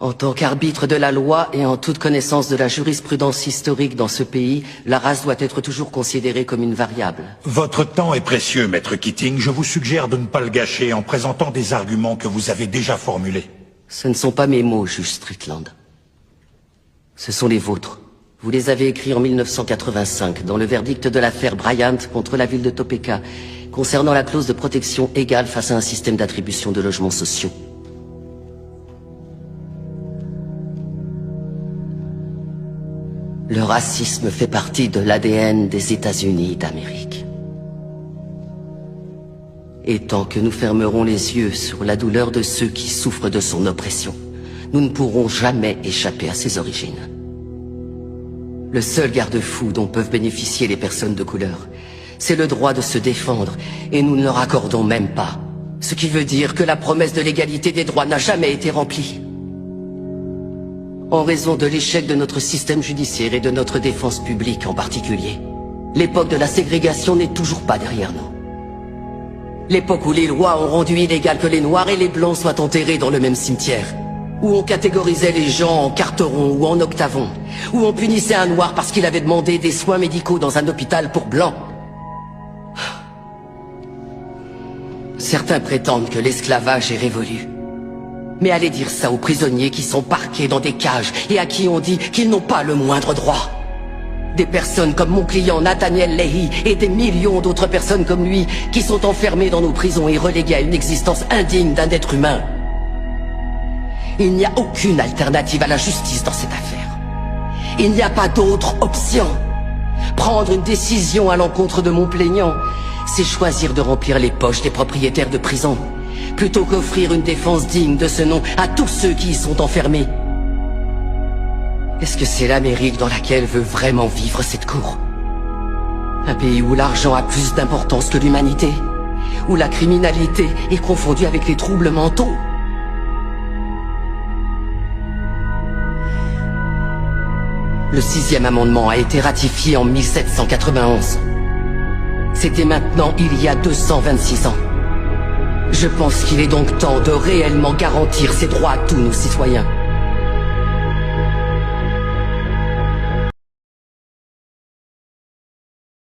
En tant qu'arbitre de la loi et en toute connaissance de la jurisprudence historique dans ce pays, la race doit être toujours considérée comme une variable. Votre temps est précieux, Maître Keating. Je vous suggère de ne pas le gâcher en présentant des arguments que vous avez déjà formulés. Ce ne sont pas mes mots, juge Strickland. Ce sont les vôtres. Vous les avez écrits en 1985, dans le verdict de l'affaire Bryant contre la ville de Topeka, concernant la clause de protection égale face à un système d'attribution de logements sociaux. Le racisme fait partie de l'ADN des États-Unis d'Amérique. Et tant que nous fermerons les yeux sur la douleur de ceux qui souffrent de son oppression, nous ne pourrons jamais échapper à ses origines. Le seul garde-fou dont peuvent bénéficier les personnes de couleur, c'est le droit de se défendre, et nous ne leur accordons même pas. Ce qui veut dire que la promesse de l'égalité des droits n'a jamais été remplie. En raison de l'échec de notre système judiciaire et de notre défense publique en particulier, l'époque de la ségrégation n'est toujours pas derrière nous. L'époque où les lois ont rendu illégal que les noirs et les blancs soient enterrés dans le même cimetière, où on catégorisait les gens en carterons ou en octavons, où on punissait un noir parce qu'il avait demandé des soins médicaux dans un hôpital pour blancs. Certains prétendent que l'esclavage est révolu. Mais allez dire ça aux prisonniers qui sont parqués dans des cages et à qui on dit qu'ils n'ont pas le moindre droit. Des personnes comme mon client Nathaniel Leahy et des millions d'autres personnes comme lui qui sont enfermées dans nos prisons et reléguées à une existence indigne d'un être humain. Il n'y a aucune alternative à la justice dans cette affaire. Il n'y a pas d'autre option. Prendre une décision à l'encontre de mon plaignant, c'est choisir de remplir les poches des propriétaires de prisons, plutôt qu'offrir une défense digne de ce nom à tous ceux qui y sont enfermés. Est-ce que c'est l'Amérique dans laquelle veut vraiment vivre cette cour? Un pays où l'argent a plus d'importance que l'humanité? Où la criminalité est confondue avec les troubles mentaux? Le 6e amendement a été ratifié en 1791. C'était maintenant il y a 226 ans. Je pense qu'il est donc temps de réellement garantir ces droits à tous nos citoyens.